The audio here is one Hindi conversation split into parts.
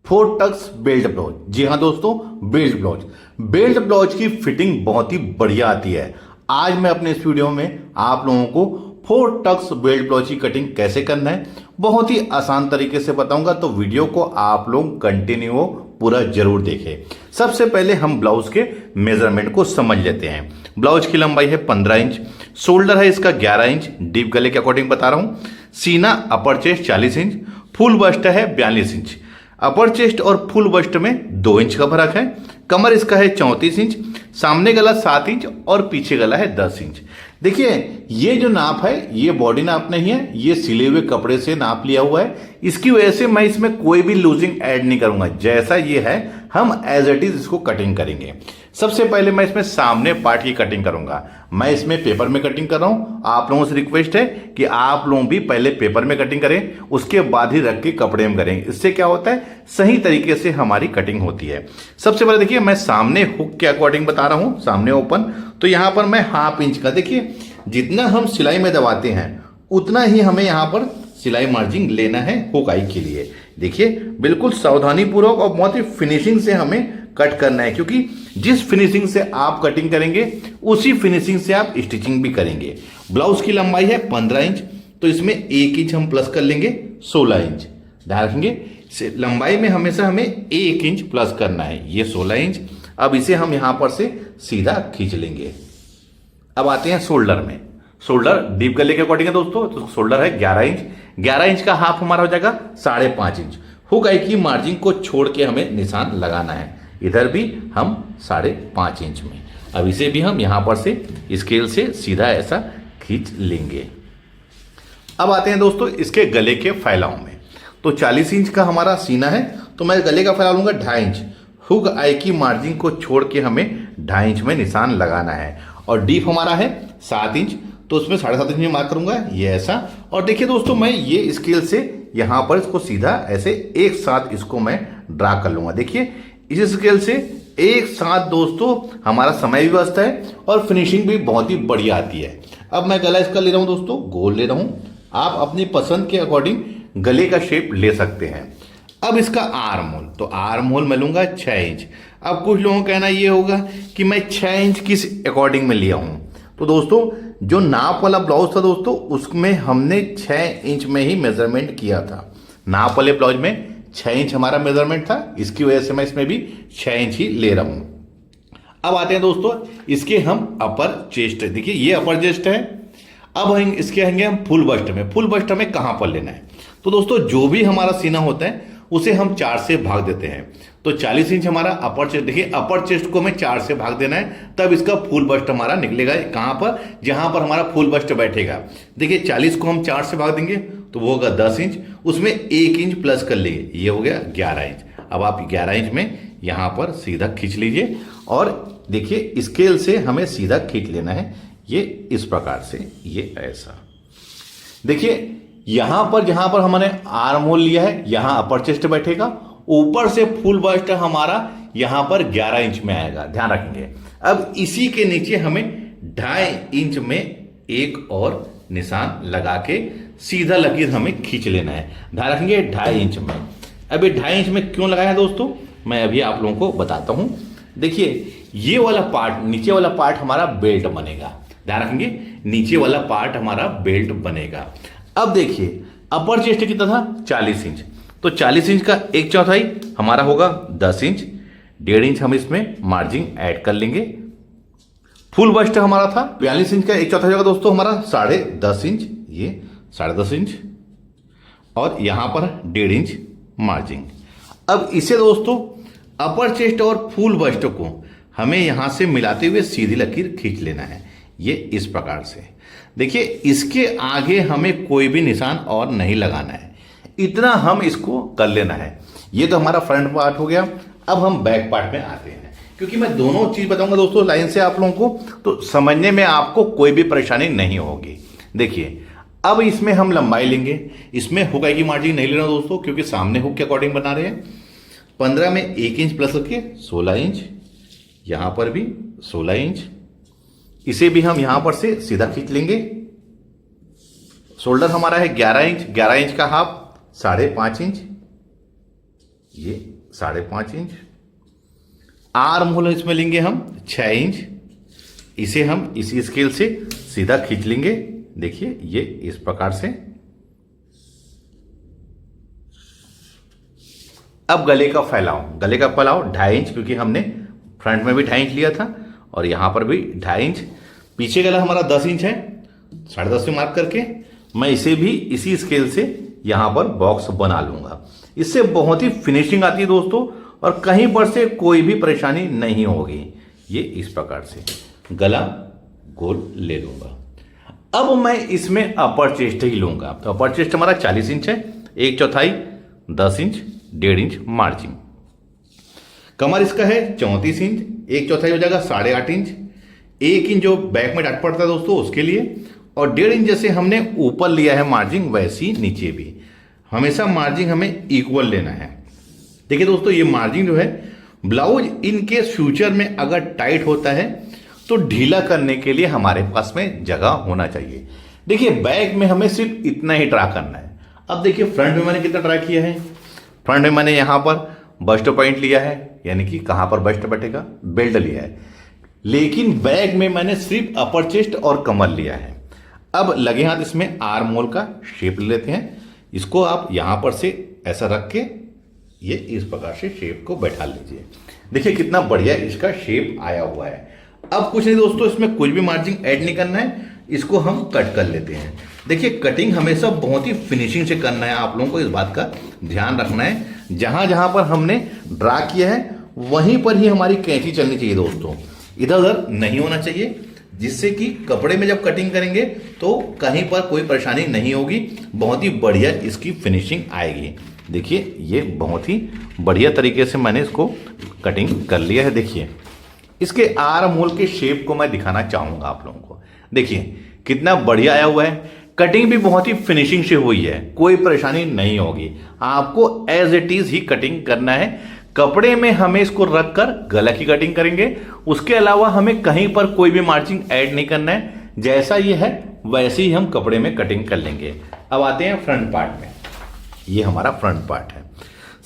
फोर टक्स बेल्ट ब्लाउज। जी हाँ दोस्तों, बेल्ट ब्लाउज की फिटिंग बहुत ही बढ़िया आती है। आज मैं अपने इस वीडियो में आप लोगों को फोर टक्स बेल्ट ब्लाउज की कटिंग कैसे करना है बहुत ही आसान तरीके से बताऊंगा, तो वीडियो को आप लोग कंटिन्यू पूरा जरूर देखें। सबसे पहले हम ब्लाउज के मेजरमेंट को समझ लेते हैं। ब्लाउज की लंबाई है 15 इंच, शोल्डर है इसका 11 इंच, डीप गले के अकॉर्डिंग बता रहा हूं। सीना upper chest 40 inch, full bust है 42 इंच। अपर चेस्ट और फुल बस्ट में 2 इंच का फर्क है। कमर इसका है 34 इंच, सामने गला 7 इंच और पीछे गला है 10 इंच। देखिए ये जो नाप है ये बॉडी नाप नहीं है, ये सिले हुए कपड़े से नाप लिया हुआ है। इसकी वजह से मैं इसमें कोई भी लूजिंग ऐड नहीं करूंगा, जैसा ये है हम एज इट इज इसको कटिंग करेंगे। सबसे पहले मैं इसमें सामने पार्ट की कटिंग करूंगा। मैं इसमें पेपर में कटिंग कर रहा हूं। आप लोगों से रिक्वेस्ट है कि आप लोग भी पहले पेपर में कटिंग करें, उसके बाद ही रख के कपड़े में करें। इससे क्या होता है, सही तरीके से हमारी कटिंग होती है। सबसे पहले देखिए मैं सामने हुक के अकॉर्डिंग बता रहा हूं, सामने ओपन। तो यहां पर मैं हाफ इंच का, देखिए जितना हम सिलाई में दबाते हैं उतना ही हमें यहां पर सिलाई मार्जिन लेना है हुकाई के लिए। देखिए बिल्कुल सावधानी पूर्वक और बहुत ही फिनिशिंग से हमें कट करना है, क्योंकि जिस फिनिशिंग से आप कटिंग करेंगे उसी फिनिशिंग से आप स्टिचिंग भी करेंगे। ब्लाउज की लंबाई है 15 इंच, तो इसमें 1 इंच हम प्लस कर लेंगे, 16 इंच। ध्यान रखेंगे लंबाई में हमेशा हमें 1 इंच प्लस करना है, ये 16 इंच। अब इसे हम यहां पर से सीधा खींच लेंगे। अब आते हैं शोल्डर में। शोल्डर डीप गले के अकॉर्डिंग है दोस्तों, तो शोल्डर है 11 इंच। 11 इंच का हाफ हमारा हो जाएगा 5.5 इंच। हुक आई की मार्जिन को छोड़ के हमें निशान लगाना है, इधर भी हम 5.5 इंच में। अब इसे भी हम यहां पर से स्केल से सीधा ऐसा खींच लेंगे। अब आते हैं दोस्तों इसके गले के फैलाव में। तो 40 इंच का हमारा सीना है, तो मैं गले का फैलाव लूंगा 2.5 इंच। हुक आई की मार्जिन को छोड़ के हमें 2.5 इंच में निशान लगाना है। और डीप हमारा है 7 इंच, तो उसमें 7.5 इंच में मार्क करूंगा, ये ऐसा। और देखिए दोस्तों मैं ये स्केल से यहां पर इसको सीधा ऐसे एक साथ इसको मैं ड्रा कर लूंगा। देखिए इस स्केल से एक साथ दोस्तों हमारा समय भी बचता है और फिनिशिंग भी बहुत ही बढ़िया आती है। अब मैं गला इसका ले रहा हूं दोस्तों, गोल ले रहा हूं। आप अपनी पसंद के अकॉर्डिंग गले का शेप ले सकते हैं। अब इसका आर्म होल, तो आर्म होल मैं लूंगा 6 इंच। अब कुछ लोगों का कहना ये होगा कि मैं 6 इंच किस अकॉर्डिंग में लिया हूं। तो दोस्तों जो नाप वाला ब्लाउज था दोस्तों उसमें हमने 6 इंच में ही मेजरमेंट किया था। नाप वाले ब्लाउज में 6 इंच हमारा मेजरमेंट था, इसकी वजह से मैं इसमें भी 6 इंच ही ले रहा हूं। अब आते हैं दोस्तों इसके हम अपर चेस्ट, देखिए ये अपर चेस्ट है। अब हम इसके आएंगे हम फुल बस्ट में। फुल बस्ट हमें कहां पर लेना है, तो दोस्तों जो भी हमारा सीना होता है उसे हम 4 से भाग देते हैं। तो 40 इंच हमारा अपर चेस्ट, देखिए अपर चेस्ट को हमें 4 से भाग देना है, तब इसका फुल बस्ट हमारा निकलेगा। कहां पर, जहां पर हमारा फुल बस्ट बैठेगा। देखिए 40 को हम 4 से भाग देंगे तो वो होगा 10 इंच, उसमें 1 इंच प्लस कर लेंगे, ये हो गया 11 इंच। अब आप 11 इंच में यहां पर सीधा खींच लीजिए और देखिए स्केल से हमें सीधा खींच लेना है, ये इस प्रकार से, ये ऐसा। देखिए यहां पर जहां पर हमने आर्म होल लिया है यहां अपर चेस्ट बैठेगा, ऊपर से फुल बस्ट हमारा यहां पर 11 इंच में आएगा, ध्यान रखेंगे। अब इसी के नीचे हमें 2.5 इंच में एक और निशान लगा के सीधा लकीर हमें खींच लेना है, ध्यान रखेंगे 2.5 इंच में। अब ये 2.5 इंच में क्यों लगाया दोस्तों, मैं अभी आप लोगों को बताता हूं। देखिए ये वाला पार्ट, नीचे वाला पार्ट हमारा बेल्ट बनेगा, ध्यान रखेंगे नीचे वाला पार्ट हमारा बेल्ट बनेगा। अब देखिए अपर चेस्ट कितना था 40 इंच, तो 40 इंच का 1/4 हमारा होगा 10 इंच। 1.5 इंच हम इसमें मार्जिन ऐड कर लेंगे। फुल बस्ट हमारा था 42 इंच का 1/4 होगा दोस्तों हमारा 10.5 इंच, ये 10.5 इंच और यहां पर 1.5 इंच मार्जिन। अब इसे दोस्तों अपर चेस्ट और फुल बस्ट को हमें यहां से मिलाते हुए सीधी लकीर खींच लेना है, ये इस प्रकार से। देखिए इसके आगे हमें कोई भी निशान और नहीं लगाना है, इतना हम इसको कर लेना है। ये तो हमारा फ्रंट पार्ट हो गया। अब हम बैक पार्ट में आते हैं, क्योंकि मैं दोनों चीज बताऊंगा दोस्तों लाइन से आप लोगों को, तो समझने में आपको कोई भी परेशानी नहीं होगी। देखिए अब इसमें हम लंबाई लेंगे, इसमें हुक आई की मार्जिन नहीं लेना दोस्तों, क्योंकि सामने हुक के अकॉर्डिंग बना रहे हैं। 15 में 1 इंच प्लस करके 16 इंच, यहां पर भी 16 इंच। इसे भी हम यहां पर से सीधा खींच लेंगे। शोल्डर हमारा है 11 इंच, 11 इंच का हाफ 5.5 इंच, ये 5.5 इंच। आर्म होल इसमें लेंगे हम 6 इंच। इसे हम इसी स्केल से सीधा खींच लेंगे। देखिए ये इस प्रकार से। अब गले का फैलाव 2.5 इंच, क्योंकि हमने फ्रंट में भी 2.5 इंच लिया था और यहां पर भी 2.5 इंच। पीछे गला हमारा 10 इंच है, 10.5 में मार्क करके मैं इसे भी इसी स्केल से यहां पर बॉक्स बना लूंगा। इससे बहुत ही फिनिशिंग आती है दोस्तों, और कहीं पर से कोई भी परेशानी नहीं होगी। ये इस प्रकार से गला गोल ले लूंगा। अब मैं इसमें अपर चेस्ट ही लूंगा। तो अपर चेस्ट हमारा 40 इंच है, 1/4 10 इंच, 1.5 इंच मार्जिन। कमर इसका है 34 इंच, 1/4 हो जाएगा 8.5 इंच। 1 इंच जो बैक में डाट पड़ता है दोस्तों उसके लिए, और 1.5 इंच जैसे हमने ऊपर लिया है मार्जिन, वैसी नीचे भी हमेशा मार्जिन हमें इक्वल लेना है। देखिए दोस्तों, ये मार्जिन जो है ब्लाउज इनकेस फ्यूचर में अगर टाइट होता है तो ढीला करने के लिए हमारे पास में जगह होना चाहिए। देखिए बैक में हमें सिर्फ इतना ही ड्रा करना है। अब देखिए फ्रंट में मैंने कितना ड्रा किया है। फ्रंट में मैंने यहां पर बस्ट पॉइंट लिया है, यानी कि कहां पर बस्ट बैठेगा, बेल्ट लिया है। लेकिन बैक में मैंने सिर्फ अपर चेस्ट और कमर लिया है। अब लगे हाथ इसमें आर्म होल का शेप ले लेते हैं। इसको आप यहां पर से ऐसा रख के ये इस प्रकार से शेप को बैठा लीजिए। देखिए कितना बढ़िया इसका शेप आया हुआ है। अब कुछ नहीं दोस्तों, इसमें कुछ भी मार्जिन ऐड नहीं करना है, इसको हम कट कर लेते हैं। देखिए कटिंग हमेशा बहुत ही फिनिशिंग से करना है, आप लोगों को इस बात का ध्यान रखना है। जहां जहां पर हमने ड्रा किया है वहीं पर ही हमारी कैंची चलनी चाहिए दोस्तों, इधर उधर नहीं होना चाहिए, जिससे कि कपड़े में जब कटिंग करेंगे तो कहीं पर कोई परेशानी नहीं होगी, बहुत ही बढ़िया इसकी फिनिशिंग आएगी। देखिए ये बहुत ही बढ़िया तरीके से मैंने इसको कटिंग कर लिया है। देखिए इसके आर्म होल के शेप को मैं दिखाना चाहूंगा आप लोगों को। देखिए कितना बढ़िया आया हुआ है, कटिंग भी बहुत ही फिनिशिंग से हुई है, कोई परेशानी नहीं होगी। आपको एज इट इज ही कटिंग करना है। कपड़े में हमें इसको रखकर गला की कटिंग करेंगे, उसके अलावा हमें कहीं पर कोई भी मार्जिन ऐड नहीं करना है। जैसा ये है वैसे ही हम कपड़े में कटिंग कर लेंगे। अब आते हैं फ्रंट पार्ट में। ये हमारा फ्रंट पार्ट है।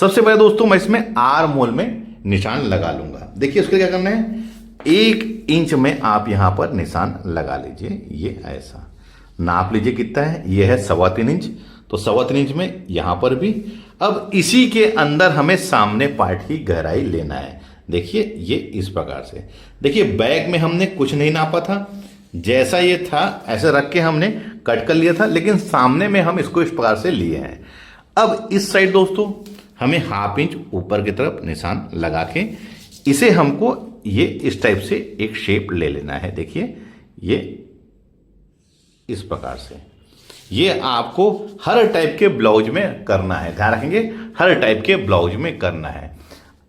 सबसे पहले दोस्तों मैं इसमें आर्म होल में निशान लगा लूंगा। देखिए उसके क्या करना है, 1 इंच में आप यहां पर निशान लगा लीजिए। ये ऐसा नाप लीजिए कितना है, ये है 3.25 इंच, तो 3.25 इंच में यहां पर भी। अब इसी के अंदर हमें सामने पार्ट की गहराई लेना है। देखिए ये इस प्रकार से। देखिए बैक में हमने कुछ नहीं नापा था, जैसा ये था ऐसे रख के हमने कट कर लिया था, लेकिन सामने में हम इसको इस प्रकार से लिए हैं। अब इस साइड दोस्तों हमें 1/2 इंच ऊपर की तरफ निशान लगा के इसे हमको ये इस टाइप से एक शेप ले लेना है। देखिए ये इस प्रकार से। ये आपको हर टाइप के ब्लाउज में करना है, ध्यान रखेंगे, हर टाइप के ब्लाउज में करना है।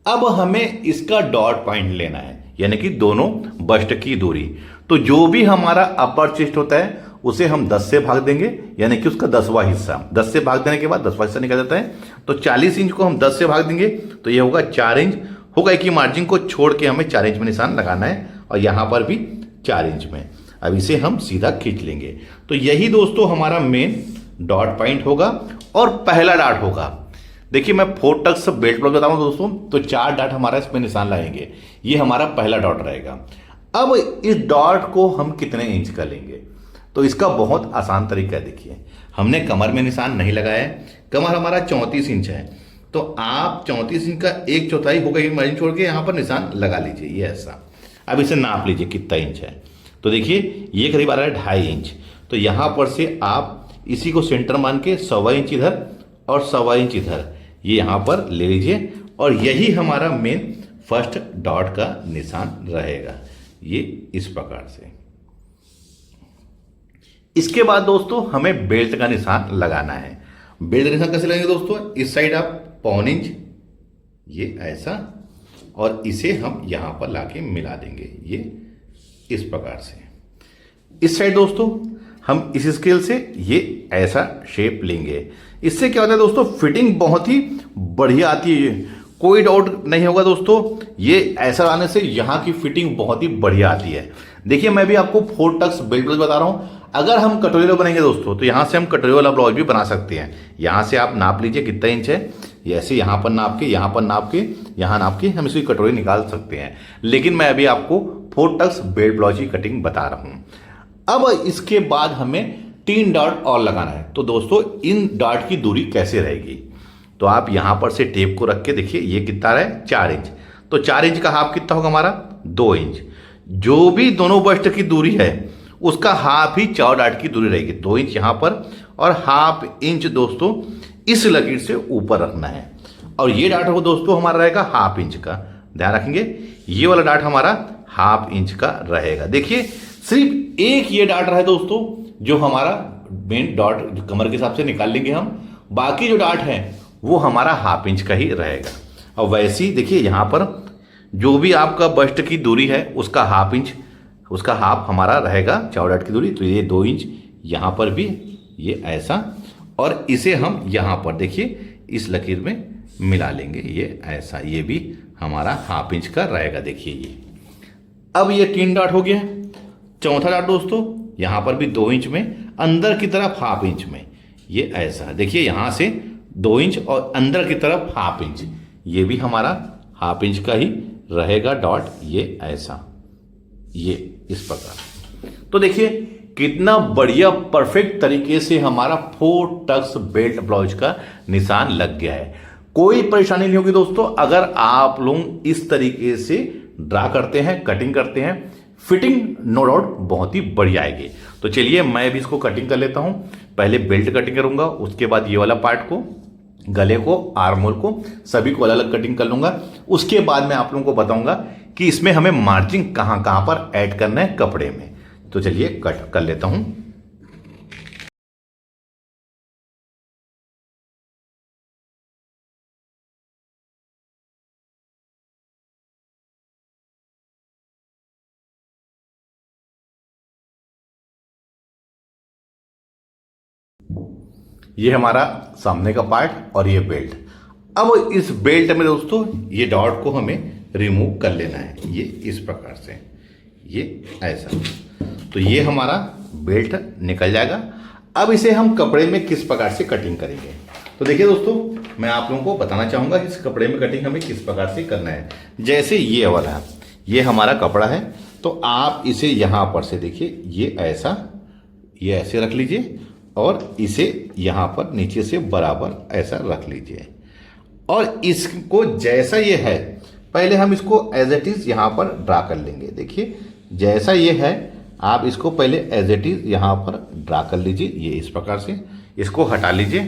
अब हमें इसका डॉट पॉइंट लेना है, यानी कि दोनों बस्ट की दूरी। तो जो भी हमारा अपर चेस्ट होता है उसे हम 10 से भाग देंगे, यानी कि उसका 10वां हिस्सा। 10 से भाग देने के बाद 10वां हिस्सा निकल जाता है। तो 40 इंच को हम 10 से भाग देंगे तो ये होगा 4 इंच होगा। कि मार्जिन को छोड़ के हमें 4 इंच में निशान लगाना है, और यहां पर भी 4 इंच में। अब इसे हम सीधा खींच लेंगे। तो यही दोस्तों हमारा मेन डॉट पॉइंट होगा और पहला डॉट होगा। देखिए मैं 4 टक्स बेल्ट ब्लाउज बताऊं दोस्तों, तो 4 डॉट हमारा इसमें निशान लगाएंगे। ये हमारा पहला डॉट रहेगा। अब इस डॉट को हम कितने इंच का लेंगे, तो इसका बहुत आसान तरीका है। देखिए हमने कमर में निशान नहीं लगाया है, कमर हमारा 34 इंच है, तो आप 34 इंच का 1/4 होगा ये मार्जिन छोड़ के यहां पर निशान लगा लीजिए। ये ऐसा। अब इसे नाप लीजिए कितना इंच है, तो देखिए ये करीब आ रहा है 2.5 इंच। तो यहां पर से आप इसी को सेंटर मान के 1.25 इंच इधर और 1.25 इंच इधर ये यहां पर ले लीजिए, और यही हमारा मेन फर्स्ट डॉट का निशान रहेगा। ये इस प्रकार से। इसके बाद दोस्तों हमें बेल्ट का निशान लगाना है। बेल्ट का निशान कैसे लगाएंगे दोस्तों, इस साइड आप 1.25 इंच ये ऐसा, और इसे हम यहां पर लाके मिला देंगे ये इस प्रकार से। इस साइड दोस्तों हम इस स्केल से ये ऐसा शेप लेंगे। इससे क्या होता है दोस्तों, फिटिंग बहुत ही बढ़िया आती है, कोई डाउट नहीं होगा दोस्तों। ये ऐसा आने से यहाँ की फिटिंग बहुत ही बढ़िया आती है। देखिए मैं भी आपको 4 टक्स बेल्ट ब्लाउज बता रहा हूँ। अगर हम कटोरी वाला बनाएंगे दोस्तों, तो यहाँ से हम कटोरी वाला ब्लाउज भी बना सकते हैं। यहाँ से आप नाप लीजिए कितना इंच है, ऐसे यहाँ पर नाप के, यहाँ पर नाप के, यहाँ नाप के हम इसकी कटोरी निकाल सकते हैं। लेकिन मैं अभी आपको 4 टक्स बेल्ट ब्लाउज की कटिंग बता रहा हूँ। अब इसके बाद हमें 3 डॉट और लगाना है। तो दोस्तों इन डॉट की दूरी कैसे रहेगी, तो आप यहाँ पर से टेप को रख के देखिए ये कितना है 4 इंच। तो 4 इंच का हाफ कितना होगा हमारा 2 इंच। जो भी दोनों बस्ट की दूरी है उसका हाफ ही 4 डॉट की दूरी रहेगी। 2 इंच यहाँ पर और हाफ इंच दोस्तों इस लकीर से ऊपर रखना है। और ये डॉट हो दोस्तों हमारा रहेगा हाफ इंच का, ध्यान रखेंगे ये वाला डॉट हमारा हाफ इंच का रहेगा। देखिए सिर्फ एक ये डॉट रहे दोस्तों जो हमारा मेन डॉट जो कमर के हिसाब से निकाल लेंगे हम, बाकी जो डॉट है वो हमारा हाफ इंच का ही रहेगा। और वैसे ही देखिए यहाँ पर जो भी आपका बस्ट की दूरी है उसका हाफ इंच, उसका हाफ हमारा रहेगा 4 डॉट की दूरी। तो ये 2 इंच यहाँ पर भी ये ऐसा, और इसे हम यहाँ पर देखिए इस लकीर में मिला लेंगे ये ऐसा, ये भी हमारा हाफ इंच का रहेगा। देखिए ये अब ये 3 डॉट हो गया। चौथा डॉट दोस्तों यहाँ पर भी 2 इंच में, अंदर की तरफ हाफ इंच में ये ऐसा, देखिए यहाँ से 2 इंच और अंदर की तरफ हाफ इंच, ये भी हमारा हाफ इंच का ही रहेगा डॉट, ये ऐसा, ये इस प्रकार। तो देखिए कितना बढ़िया परफेक्ट तरीके से हमारा 4 टक्स बेल्ट ब्लाउज का निशान लग गया है। कोई परेशानी नहीं होगी दोस्तों अगर आप लोग इस तरीके से ड्रा करते हैं, कटिंग करते हैं, फिटिंग नो डाउट बहुत ही बढ़िया आएगी। तो चलिए मैं भी इसको कटिंग कर लेता हूं। पहले बेल्ट कटिंग करूंगा, उसके बाद ये वाला पार्ट को, गले को, आर्म होल को, सभी को अलग अलग कटिंग कर लूंगा। उसके बाद मैं आप लोगों को बताऊंगा कि इसमें हमें मार्जिन कहां कहां पर ऐड करना है कपड़े में। तो चलिए कट कर लेता हूं। ये हमारा सामने का पार्ट और ये बेल्ट। अब इस बेल्ट में दोस्तों ये डॉट को हमें रिमूव कर लेना है, ये इस प्रकार से, ये ऐसा। तो ये हमारा बेल्ट निकल जाएगा। अब इसे हम कपड़े में किस प्रकार से कटिंग करेंगे, तो देखिए दोस्तों मैं आप लोगों को बताना चाहूंगा इस कपड़े में कटिंग हमें किस प्रकार से करना है। जैसे ये वाला, ये हमारा कपड़ा है, तो आप इसे यहां पर से देखिए ये ऐसा, ये ऐसे रख लीजिए और इसे यहां पर नीचे से बराबर ऐसा रख लीजिए। और इसको जैसा ये है पहले हम इसको एज इट इज यहां पर ड्रा कर लेंगे। देखिए जैसा ये है आप इसको पहले एज इट इज यहां पर ड्रा कर लीजिए, ये इस प्रकार से, इसको हटा लीजिए।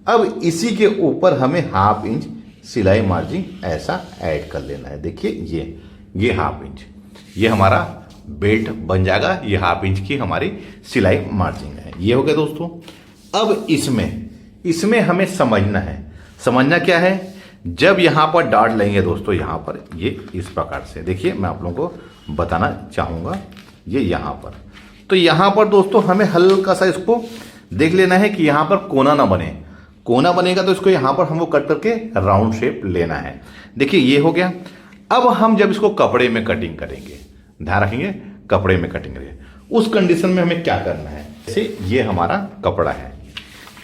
अब इसी के ऊपर हमें हाफ इंच सिलाई मार्जिन ऐसा ऐड कर लेना है। देखिए ये हाफ इंच, ये हमारा बेल्ट बन जाएगा। ये हाफ इंच की हमारी सिलाई मार्जिन है। ये हो गया दोस्तों। अब इसमें हमें समझना क्या है, जब यहां पर डॉट लेंगे दोस्तों, यहां पर ये इस प्रकार से, देखिए मैं आप लोगों को बताना चाहूंगा, ये यहां पर, तो यहां पर दोस्तों हमें हल्का सा इसको देख लेना है कि यहां पर कोना ना बने। कोना बनेगा तो इसको यहां पर हमको कट करके राउंड शेप लेना है। देखिए ये हो गया। अब हम जब इसको कपड़े में कटिंग करेंगे, ध्यान रखेंगे कपड़े में कटिंग करेंगे, उस कंडीशन में हमें क्या करना है। जैसे ये हमारा कपड़ा है,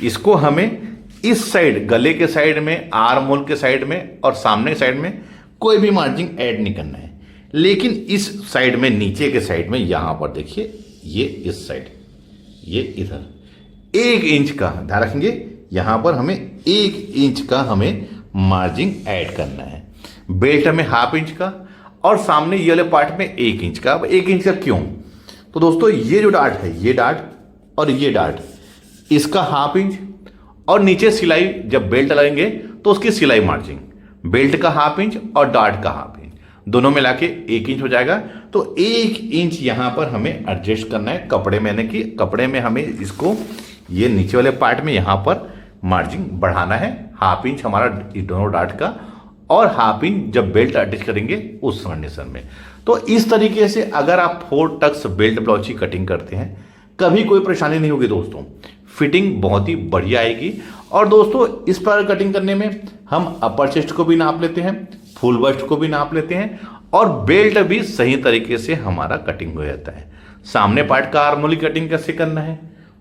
इसको हमें इस साइड, गले के साइड में, आर्म होल के साइड में और सामने के साइड में कोई भी मार्जिन ऐड नहीं करना है। लेकिन इस साइड में, नीचे के साइड में, यहां पर देखिए ये इस साइड, ये इधर 1 इंच का, ध्यान रखेंगे यहां पर हमें 1 इंच का हमें मार्जिन ऐड करना है। बेल्ट में हाफ इंच का और सामने ये वाले पार्ट में 1 इंच का। अब 1 इंच का क्यों, तो दोस्तों ये जो डार्ट है, ये डार्ट और ये डार्ट, इसका हाफ इंच, और नीचे सिलाई जब बेल्ट लगाएंगे तो उसकी सिलाई मार्जिन, बेल्ट का हाफ इंच और डार्ट का हाफ इंच, दोनों मिला के 1 इंच हो जाएगा। तो 1 इंच यहां पर हमें एडजस्ट करना है कपड़े में, यानी कि कपड़े में हमें इसको ये नीचे वाले पार्ट में यहां पर मार्जिन बढ़ाना है। हाफ इंच हमारा दोनों डार्ट का और हाफ इंच जब बेल्ट अटैच करेंगे उस कंडीशन में। तो इस तरीके से अगर आप 4 टक्स बेल्ट ब्लाउज की कटिंग करते हैं, कभी कोई परेशानी नहीं होगी दोस्तों, फिटिंग बहुत ही बढ़िया आएगी। और दोस्तों इस पर कटिंग करने में हम अपर चेस्ट को भी नाप लेते हैं, फुल बस्ट को भी नाप लेते हैं, और बेल्ट भी सही तरीके से हमारा कटिंग हो जाता है। सामने पार्ट का आर्म होल की कटिंग कैसे करना है,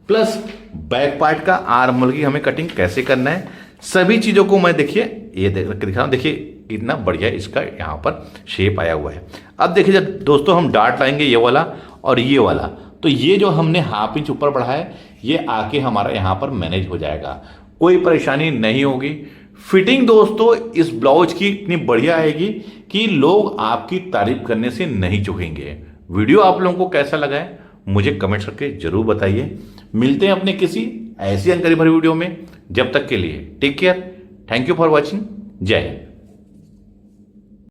प्लस बैक पार्ट का आर्म होल की हमें कटिंग कैसे करना है, सभी चीज़ों को मैं देखिए ये दिखा रहा हूँ, देखिए कितना बढ़िया इसका यहाँ पर शेप आया हुआ है। अब देखिए जब दोस्तों हम डार्ट लाएंगे ये वाला और ये वाला, तो ये जो हमने हाफ इंच ऊपर बढ़ा है ये आके हमारा यहाँ पर मैनेज हो जाएगा, कोई परेशानी नहीं होगी। फिटिंग दोस्तों इस ब्लाउज की इतनी बढ़िया आएगी कि लोग आपकी तारीफ करने से नहीं चूकेंगे। वीडियो आप लोगों को कैसा लगा है मुझे कमेंट्स करके जरूर बताइए। मिलते हैं अपने किसी ऐसी जानकारी भरी वीडियो में, जब तक के लिए take care, thank you for watching, जय हिंद।